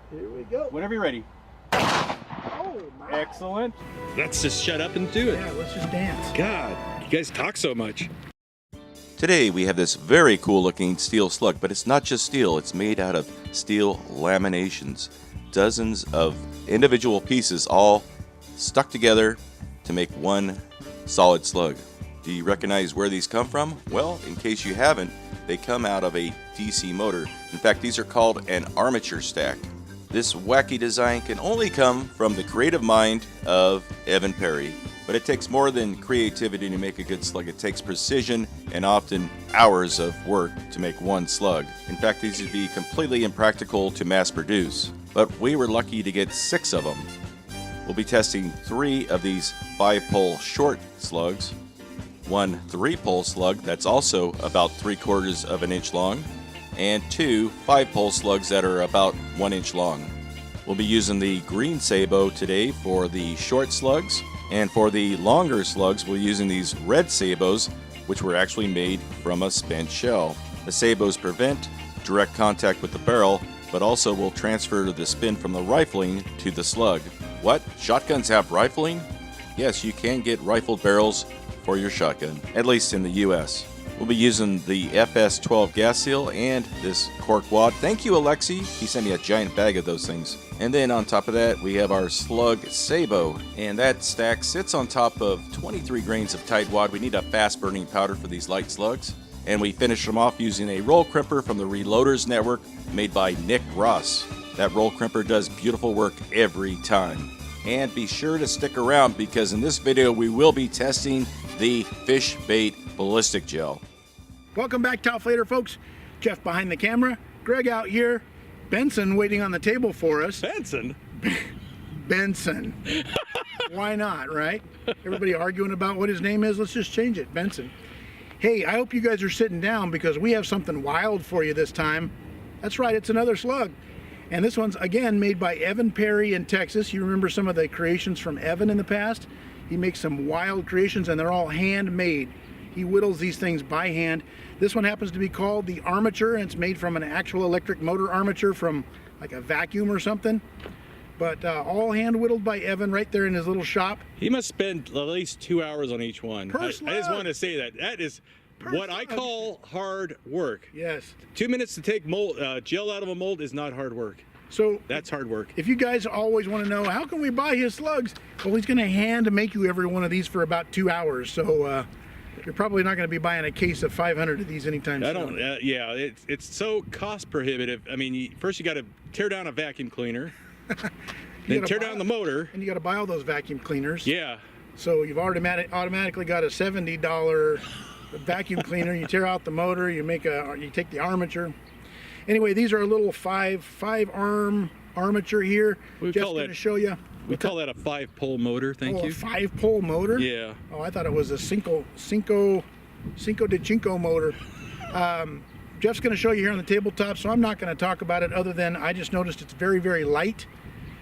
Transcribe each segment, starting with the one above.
Here we go. Whenever you're ready. Oh, my. Excellent. Let's just shut up and do it. Yeah, let's just dance. God, you guys talk so much. Today we have this very cool looking steel slug, but it's not just steel, it's made out of steel laminations. Dozens of individual pieces all stuck together to make one solid slug. Do you recognize where these come from? Well, in case you haven't, they come out of a DC motor. In fact, these are called an armature stack. This wacky design can only come from the creative mind of Evan Perry. But it takes more than creativity to make a good slug. It takes precision and often hours of work to make one slug. In fact, these would be completely impractical to mass produce. But we were lucky to get 6 of them. We'll be testing 3 of these 5-pole short slugs, one 3-pole slug that's also about 3/4 of an inch long, and 2 5-pole slugs that are about 1 inch long. We'll be using the green sabot today for the short slugs, and for the longer slugs we're using these red sabots, which were actually made from a spent shell. The sabots prevent direct contact with the barrel, but also will transfer the spin from the rifling to the slug. What? Shotguns have rifling? Yes, you can get rifled barrels for your shotgun, at least in the US. We'll be using the FS12 gas seal and this cork wad. Thank you, Alexi. He sent me a giant bag of those things. And then on top of that, we have our slug sabot, and that stack sits on top of 23 grains of tight wad. We need a fast burning powder for these light slugs. And we finish them off using a roll crimper from the Reloaders Network made by Nick Ross. That roll crimper does beautiful work every time. And be sure to stick around because in this video we will be testing the fish bait ballistic gel. Welcome back, Topflater folks. Jeff behind the camera, Greg out here, Benson waiting on the table for us. Benson? Benson. Why not, right? Everybody arguing about what his name is, let's just change it, Benson. Hey, I hope you guys are sitting down because we have something wild for you this time. That's right, it's another slug. And this one's, again, made by Evan Perry in Texas. You remember some of the creations from Evan in the past? He makes some wild creations and they're all handmade. He whittles these things by hand. This one happens to be called the armature, and it's made from an actual electric motor armature from like a vacuum or something. But all hand whittled by Evan right there in his little shop. He must spend at least 2 hours on each one. I just want to say that. That is what I call hard work. Yes. 2 minutes to take mold, gel out of a mold is not hard work. So that's hard work. If you guys always want to know, how can we buy his slugs? Well, he's going to hand make you every one of these for about 2 hours. So you're probably not going to be buying a case of 500 of these anytime soon. I don't, yeah, it's so cost prohibitive. I mean, first you got to tear down a vacuum cleaner, then tear down the motor. And you got to buy all those vacuum cleaners. Yeah. So you've automatically got a $70 vacuum cleaner. You tear out the motor, you take the armature. Anyway, these are a little five arm armature here. Jeff's going to show you. We call that a 5-pole motor, thank you. A 5-pole motor? Yeah. Oh, I thought it was a cinco de cinco motor. Jeff's going to show you here on the tabletop, so I'm not going to talk about it other than I just noticed it's very, very light.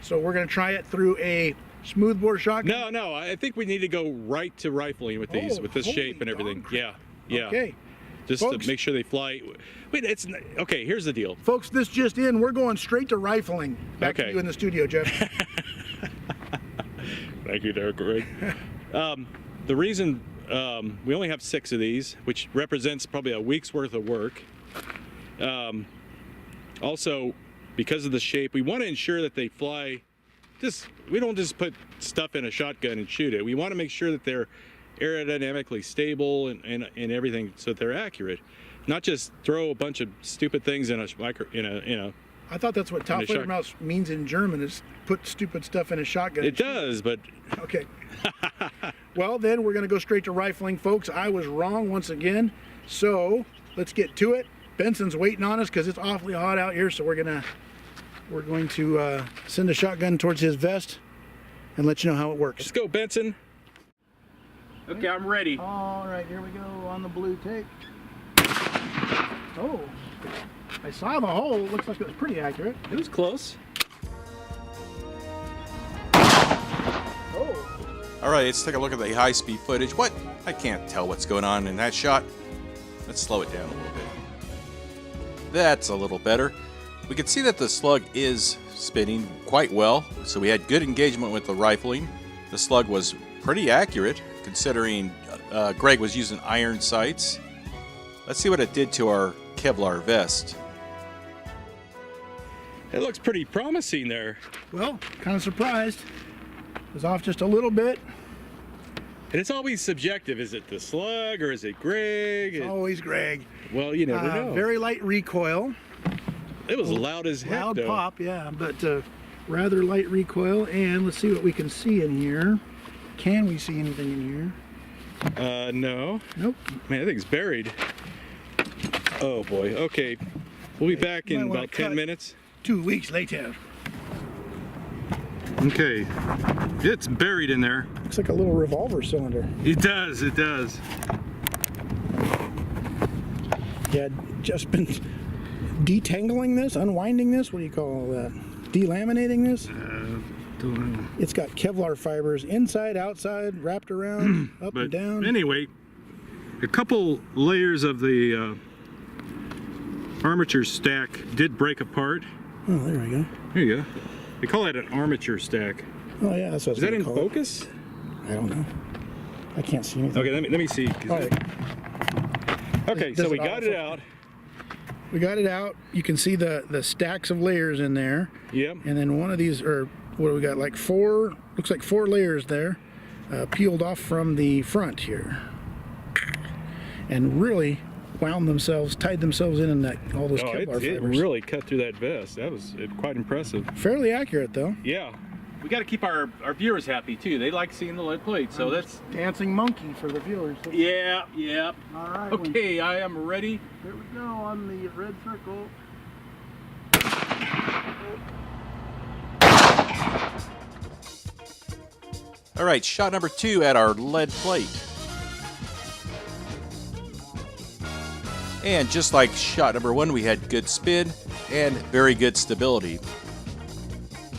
So we're going to try it through a smoothbore shotgun. No, I think we need to go right to rifling with these, with this shape and everything. Yeah. Okay. Just folks, to make sure they fly. Wait, okay, here's the deal. Folks, this just in, we're going straight to rifling. Back to you in the studio, Jeff. Thank you, Derek. Greg. The reason we only have 6 of these, which represents probably a week's worth of work. Also, because of the shape, we want to ensure that they fly. We don't just put stuff in a shotgun and shoot it. We want to make sure that they're aerodynamically stable and everything, so that they're accurate. Not just throw a bunch of stupid things in a I thought that's what Topflater Mouse means in German, is put stupid stuff in a shotgun. It does, but... Okay. Well, then we're going to go straight to rifling, folks. I was wrong once again, so let's get to it. Benson's waiting on us because it's awfully hot out here, so we're going to send a shotgun towards his vest and let you know how it works. Let's go, Benson. Okay, I'm ready. All right, here we go on the blue tape. Oh, I saw the hole. Looks like it was pretty accurate. It was close. Oh. All right, let's take a look at the high-speed footage. What? I can't tell what's going on in that shot. Let's slow it down a little bit. That's a little better. We could see that the Slug is spinning quite well, so we had good engagement with the rifling. The Slug was pretty accurate, considering Greg was using iron sights. Let's see what it did to our Kevlar vest. It looks pretty promising there. Well, kind of surprised. It was off just a little bit. And it's always subjective. Is it the Slug or is it Greg? It's always Greg. Well, you never know. Very light recoil. It was loud as heck, Loud though. pop, yeah, but rather light recoil. And let's see what we can see in here. Can we see anything in here? No. Nope. Man, I think it's buried. Oh boy. Okay. We'll be back in about 10 minutes. 2 weeks later. Okay. It's buried in there. Looks like a little revolver cylinder. It does. It does. Yeah, just been detangling this, unwinding this. What do you call all that? Delaminating this? Don't know. It's got Kevlar fibers inside, outside, wrapped around, up But and down. anyway, a couple layers of the armature stack did break apart. Oh, there we go. Here you go. They call that an armature stack. Oh yeah, that's what Is that in focus? I don't know. I can't see anything. Okay, let me see. All right. Okay, Does so we it got also- it out. We got it out. You can see the stacks of layers in there. Yep. And then one of these, or what do we got? Like four, looks like 4 layers there, peeled off from the front here. And really wound themselves, tied themselves in that, all those Oh, Kevlar it fibers. really cut through that vest. That was quite impressive. Fairly accurate though. Yeah. We got to keep our viewers happy too. They like seeing the lead plate, so that's... Dancing monkey for the viewers. Yeah, yeah. All right. Okay, I am ready. Here we go on the red circle. All right, shot number 2 at our lead plate. And just like shot number 1, we had good spin and very good stability.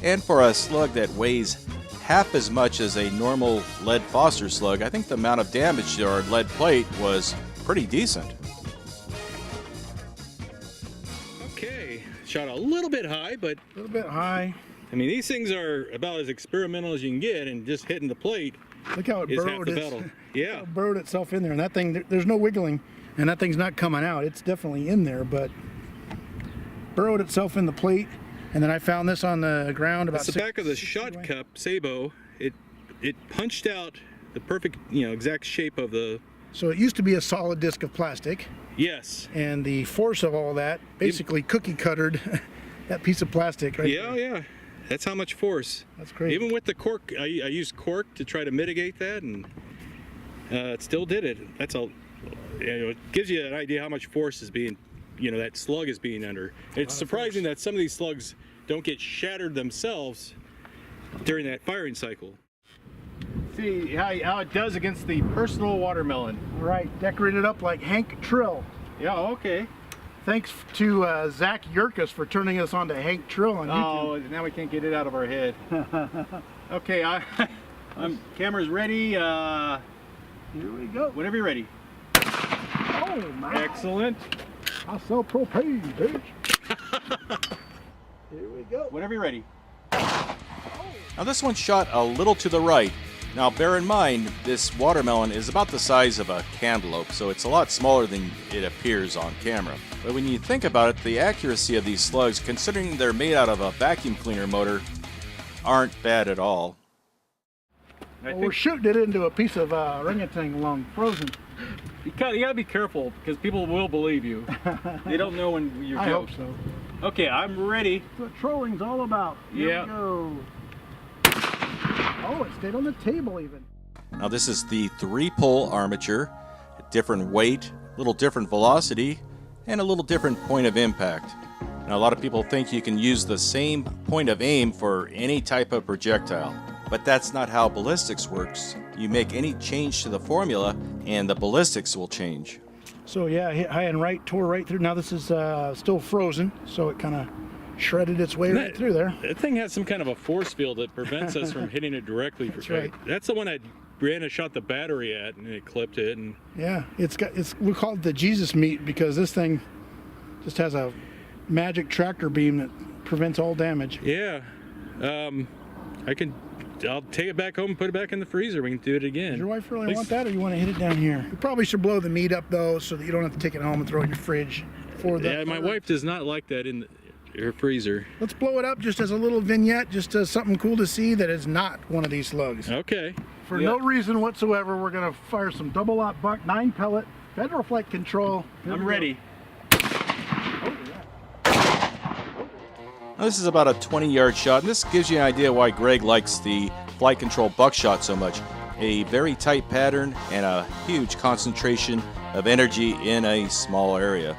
And for a slug that weighs half as much as a normal lead Foster slug, I think the amount of damage to our lead plate was pretty decent. Okay, shot a little bit high, but A little bit high. I mean, these things are about as experimental as you can get, and just hitting the plate Look how it is half burrowed, the battle. Yeah. it burrowed itself in there. And that thing, there's no wiggling. And that thing's not coming out. It's definitely in there, but burrowed itself in the plate. And then I found this on the ground about That's the back of the shot cup, Sabo. It punched out the perfect, exact shape of the... So it used to be a solid disc of plastic. Yes. And the force of all that basically cookie cuttered that piece of plastic right Yeah, there. yeah. That's how much force. That's crazy. Even with the cork, I used cork to try to mitigate that, and it still did it. That's a... it gives you an idea how much force is being, that slug is being under. It's surprising that some of these slugs don't get shattered themselves during that firing cycle. See how it does against the personal watermelon. All right, decorated up like Hank Trill. Yeah, okay. Thanks to Zach Yerkes for turning us on to Hank Trill on YouTube. Oh, now we can't get it out of our head. Okay, camera's ready. Here we go. Whenever you're ready. Oh my! Excellent. I sell propane, bitch. Here we go. Whenever you're ready. Now this one shot a little to the right. Now bear in mind, this watermelon is about the size of a cantaloupe, so it's a lot smaller than it appears on camera. But when you think about it, the accuracy of these slugs, considering they're made out of a vacuum cleaner motor, aren't bad at all. Well, we're shooting it into a piece of orangutan along frozen. You gotta be careful, because people will believe you. They don't know when you're I hope joking. so. Okay, I'm ready. That's what trolling's all about. Here Yeah. we go. Oh, it stayed on the table even. Now this is the 3-pole armature, different weight, little different velocity, and a little different point of impact. Now a lot of people think you can use the same point of aim for any type of projectile, but that's not how ballistics works. You make any change to the formula and the ballistics will change. So yeah, hit high and right, tore right through. Now this is still frozen, so it kind of shredded its way right through there. That thing has some kind of a force field that prevents us from hitting it directly. That's right. That's the one I shot the battery at, and it clipped it. And Yeah, we call it the Jesus meat because this thing just has a magic tractor beam that prevents all damage. Yeah. I'll take it back home and put it back in the freezer. We can do it again. Does your wife really want that, or you want to hit it down here? You probably should blow the meat up though, so that you don't have to take it home and throw it in your fridge. Yeah, my wife does not like that in her freezer. Let's blow it up just as a little vignette, just as something cool to see that is not one of these slugs. Okay. For no reason whatsoever, we're going to fire some double aught buck 9 pellet federal flight control. I'm ready. Now, this is about a 20-yard shot, and this gives you an idea why Greg likes the flight control buckshot so much. A very tight pattern and a huge concentration of energy in a small area.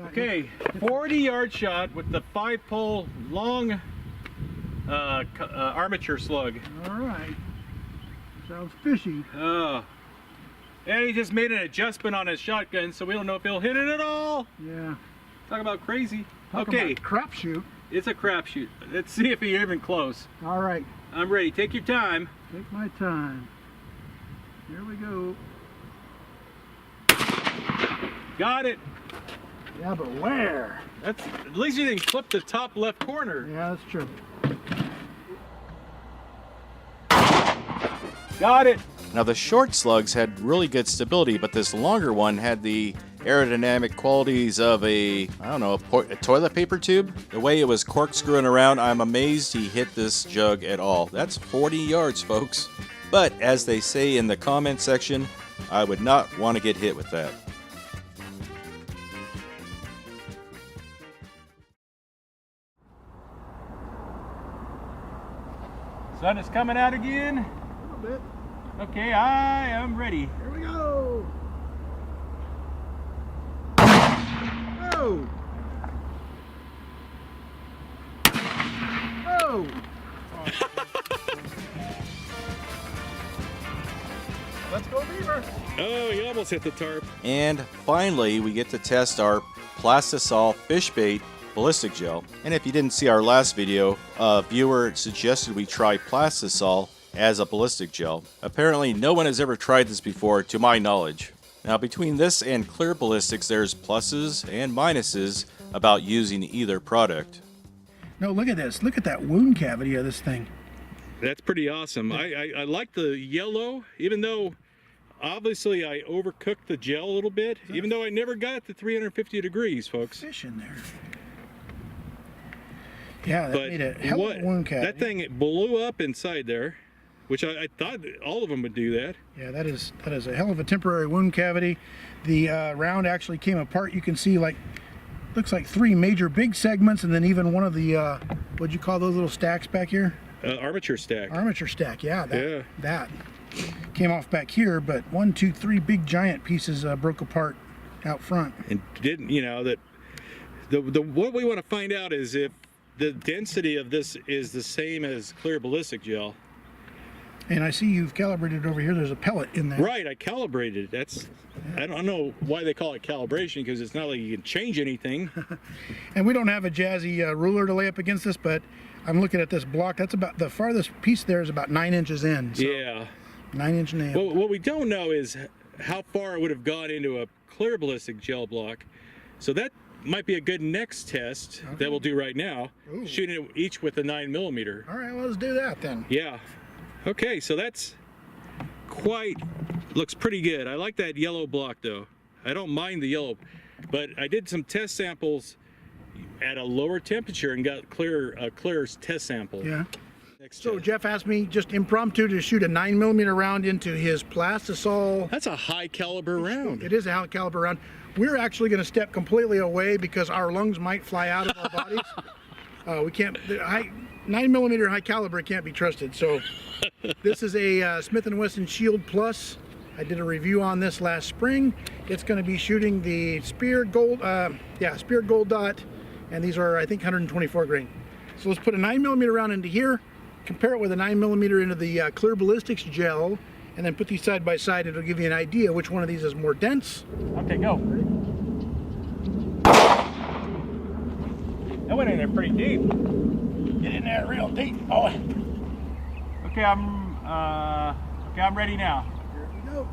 Okay, 40-yard shot with the 5-pole long armature slug. All right. Sounds fishy. Oh. And he just made an adjustment on his shotgun, so we don't know if he'll hit it at all. Yeah. Talk about crazy. Talk Okay. about crapshoot. It's a crapshoot. Let's see if he's even close. All right. I'm ready. Take your time. Take my time. Here we go. Got it. Yeah, but where? That's at least you didn't clip the top left corner. Yeah, that's true. Got it. Now, the short slugs had really good stability, but this longer one had the aerodynamic qualities of a toilet paper tube. The way it was corkscrewing around, I'm amazed he hit this jug at all. That's 40 yards, folks. But as they say in the comment section, I would not want to get hit with that. Sun is coming out again. A little bit. Okay, I am ready. Here we go. Oh. Oh. Let's go, Beaver. Oh, he almost hit the tarp. And finally, we get to test our plastisol fish bait ballistic gel. And if you didn't see our last video, a viewer suggested we try plastisol as a ballistic gel. Apparently, no one has ever tried this before, to my knowledge. Now, between this and clear ballistics, there's pluses and minuses about using either product. No, look at this. Look at that wound cavity of this thing. That's pretty awesome. I like the yellow, even though obviously I overcooked the gel a little bit, even though I never got to 350 degrees, folks. Fish in there. Yeah, that But made a hell of a wound cavity. that thing blew up inside there, which I thought all of them would do that. Yeah, that is a hell of a temporary wound cavity. The round actually came apart. You can see looks like 3 major big segments, and then even one of the what'd you call those little stacks back here? Armature stack. Armature stack. Yeah, Yeah. that came off back here, but 1, 2, 3 big giant pieces broke apart out front. And didn't, that what we want to find out is if the density of this is the same as clear ballistic gel. And I see you've calibrated over here. There's a pellet in there. Right, I calibrated. I don't know why they call it calibration, because it's not like you can change anything. And we don't have a jazzy ruler to lay up against this, but I'm looking at this block. That's about the farthest piece there is about 9 inches in. So Yeah. 9-inch nail. Well, what we don't know is how far it would have gone into a clear ballistic gel block. So that might be a good next test that we'll do right now. Ooh. Shooting it each with a 9mm. All right, well, let's do that then. Yeah. Okay, so that's looks pretty good. I like that yellow block though. I don't mind the yellow, but I did some test samples at a lower temperature and got a clear test sample. Yeah. Next So test. Jeff asked me just impromptu to shoot a 9mm round into his plastisol. That's a high caliber round. It is a high caliber round. We're actually going to step completely away because our lungs might fly out of our bodies. We can't. 9mm high caliber can't be trusted. So this is a Smith & Wesson Shield Plus. I did a review on this last spring. It's going to be shooting the Spear Gold Dot, and these are, I think, 124 grain. So let's put a 9mm round into here, compare it with a 9mm into the clear ballistics gel, and then put these side by side. It'll give you an idea which one of these is more dense. Okay, go. That went in there pretty deep. Get in there real deep, boy. Okay, I'm ready now. Here we go.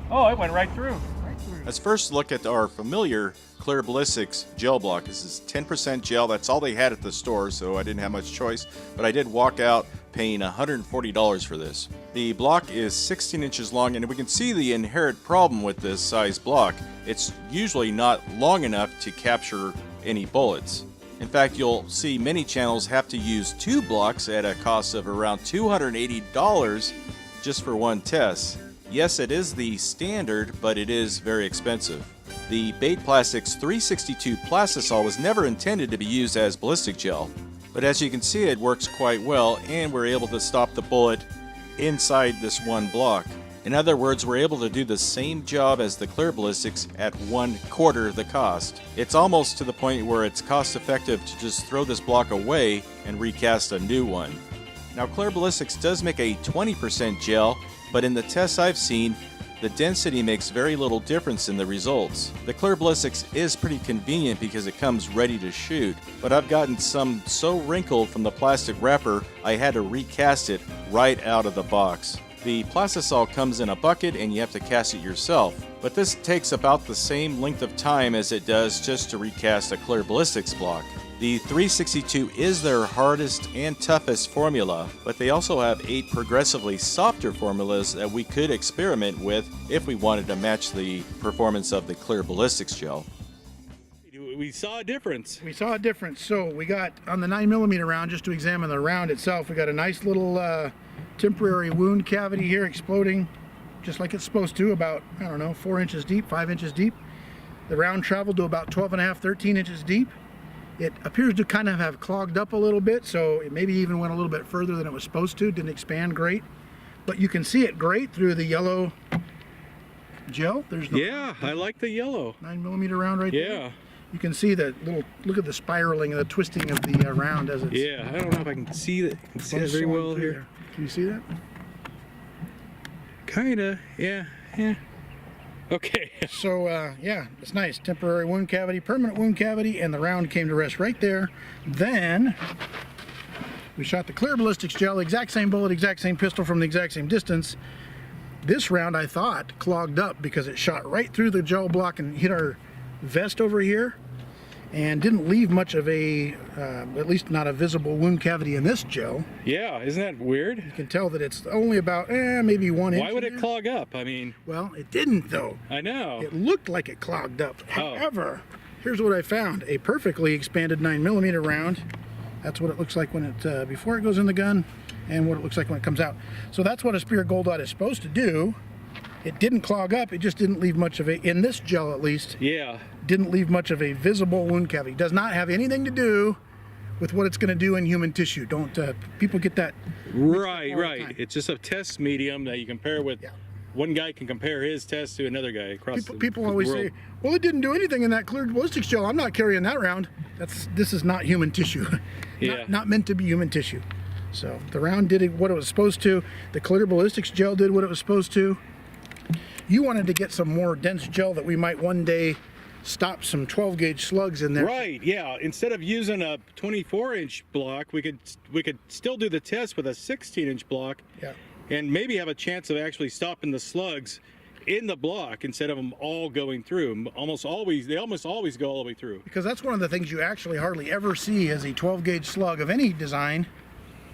Oh, it went right through. Right Let's first look at our familiar Clear Ballistics gel block. This is 10% gel. That's all they had at the store, so I didn't have much choice. But I did walk out paying $140 for this. The block is 16 inches long, and we can see the inherent problem with this size block. It's usually not long enough to capture any bullets. In fact, you'll see many channels have to use 2 blocks at a cost of around $280 just for one test. Yes, it is the standard, but it is very expensive. The Bait Plastics 362 plastisol was never intended to be used as ballistic gel, but as you can see, it works quite well, and we're able to stop the bullet inside this one block. In other words, we're able to do the same job as the Clear Ballistics at 1/4 the cost. It's almost to the point where it's cost effective to just throw this block away and recast a new one. Now, Clear Ballistics does make a 20% gel, but in the tests I've seen, the density makes very little difference in the results. The Clear Ballistics is pretty convenient because it comes ready to shoot, but I've gotten some so wrinkled from the plastic wrapper I had to recast it right out of the box. The plastisol comes in a bucket and you have to cast it yourself, but this takes about the same length of time as it does just to recast a Clear Ballistics block. The 362 is their hardest and toughest formula, but they also have 8 progressively softer formulas that we could experiment with if we wanted to match the performance of the Clear Ballistics gel. We saw a difference. We saw a difference. So we got on the 9mm round, just to examine the round itself, we got a nice little temporary wound cavity here exploding just like it's supposed to, about, I don't know, 4 inches deep, 5 inches deep. The round traveled to about 12.5, 13 inches deep. It appears to kind of have clogged up a little bit, so it maybe even went a little bit further than it was supposed to. Didn't expand great, but you can see it great through the yellow gel. There's the I like the yellow 9mm round right there. Yeah. You can see the little, look at the spiraling and the twisting of the round as it's. Yeah, I don't know if I can see that. Can see that very well here. There. Can you see that? Kinda, yeah. Okay. So yeah, it's nice. Temporary wound cavity, permanent wound cavity, and the round came to rest right there. Then we shot the Clear Ballistics gel, exact same bullet, exact same pistol from the exact same distance. This round I thought clogged up because it shot right through the gel block and hit our vest over here, and didn't leave much of a, at least not a visible wound cavity in this gel. Yeah, isn't that weird? You can tell that it's only about maybe 1 inch. Why would it clog up? I mean, well, it didn't though. I know. It looked like it clogged up. However, here's what I found: a perfectly expanded 9mm round. That's what it looks like when it before it goes in the gun, and what it looks like when it comes out. So that's what a Spear Gold Dot is supposed to do. It didn't clog up, it just didn't leave much of a, in this gel at least, didn't leave much of a visible wound cavity. Does not have anything to do with what it's going to do in human tissue. Don't, people get that. Right. It's just a test medium that you compare with. Yeah. One guy can compare his test to another guy across people always say, well, it didn't do anything in that Clear Ballistics gel. I'm not carrying that around. This is not human tissue. not meant to be human tissue. So the round did what it was supposed to. The Clear Ballistics gel did what it was supposed to. You wanted to get some more dense gel that we might one day stop some 12-gauge slugs in there. Right, yeah. Instead of using a 24-inch block, we could still do the test with a 16-inch block, and maybe have a chance of actually stopping the slugs in the block instead of them all going through. They almost always go all the way through. Because that's one of the things you actually hardly ever see as a 12-gauge slug of any design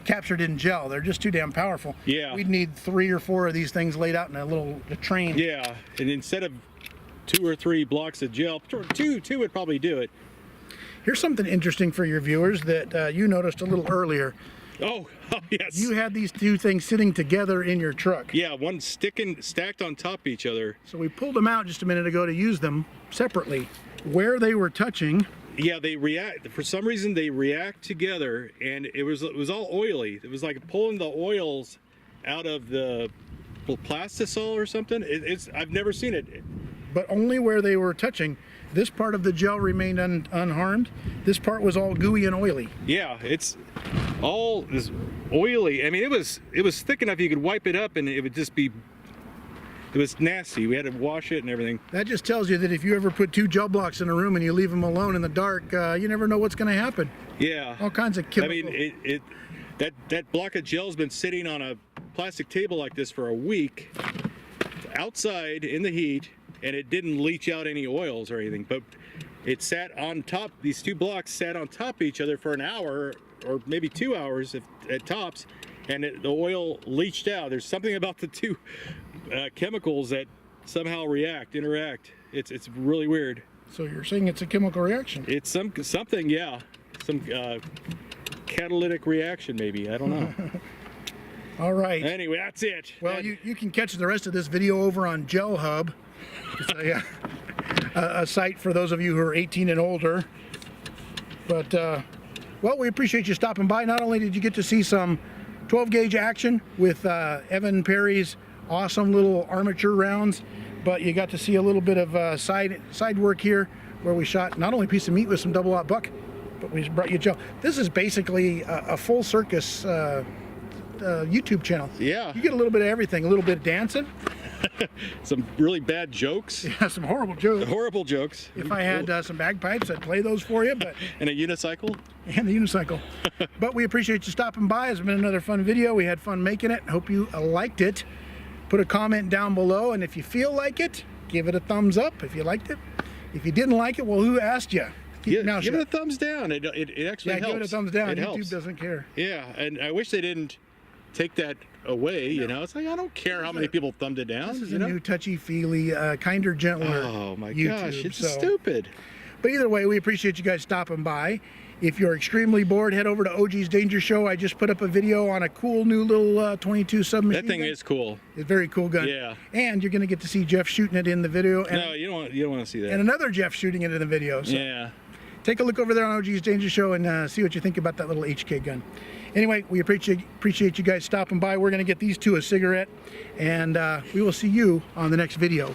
captured in gel. They're just too damn powerful. Yeah. We'd need 3 or 4 of these things laid out in a train. Yeah, and instead of 2 or 3 blocks of gel, two would probably do it. Here's something interesting for your viewers that you noticed a little earlier. Oh, yes. You had these 2 things sitting together in your truck. Yeah, one stacked on top of each other. So we pulled them out just a minute ago to use them separately. Where they were touching, yeah, they react. For some reason, they react together, and it was all oily. It was like pulling the oils out of the plastisol or something. I've never seen it. But only where they were touching. This part of the gel remained unharmed. This part was all gooey and oily. Yeah, it's all this oily. I mean, it was thick enough you could wipe it up, and it would just be. It was nasty. We had to wash it and everything. That just tells you that if you ever put 2 gel blocks in a room and you leave them alone in the dark, you never know what's going to happen. Yeah. All kinds of chemicals. I mean, that block of gel's been sitting on a plastic table like this for a week, outside in the heat, and it didn't leach out any oils or anything, but it sat on top, these two blocks sat on top of each other for an hour or maybe 2 hours at tops, and the oil leached out. There's something about the two chemicals that somehow interact. It's really weird. So you're saying it's a chemical reaction? It's something, yeah. Some catalytic reaction, maybe. I don't know. All right. Anyway, that's it. Well, you can catch the rest of this video over on Gel Hub. It's a site for those of you who are 18 and older. But, well, we appreciate you stopping by. Not only did you get to see some 12-gauge action with Evan Perry's awesome little armature rounds, but you got to see a little bit of side work here where we shot not only a piece of meat with some double-aught buck, but we brought you gel. This is basically a full circus YouTube channel. Yeah. You get a little bit of everything, a little bit of dancing. Some really bad jokes. Yeah, some horrible jokes. Horrible jokes. If I had some bagpipes, I'd play those for you. But and a unicycle. And the unicycle. But we appreciate you stopping by. It's been another fun video. We had fun making it. Hope you liked it. Put a comment down below, and if you feel like it, give it a thumbs up if you liked it. If you didn't like it, well, who asked you? Give it a thumbs down. It actually helps. Yeah, give it a thumbs down. It YouTube helps. doesn't care. Yeah, and I wish they didn't take that away. You know, it's like, I don't care how many people thumbed it down. This is a new touchy-feely, kinder, gentler Oh my YouTube, gosh, it's stupid. But either way, we appreciate you guys stopping by. If you're extremely bored, head over to OG's Danger Show. I just put up a video on a cool new little 22 submachine That thing gun. is cool. It's a very cool gun. Yeah. And you're going to get to see Jeff shooting it in the video. And, No, you don't want to see that. and another Jeff shooting it in the video. So Yeah. take a look over there on OG's Danger Show and see what you think about that little HK gun. Anyway, we appreciate you guys stopping by. We're going to get these two a cigarette, and we will see you on the next video.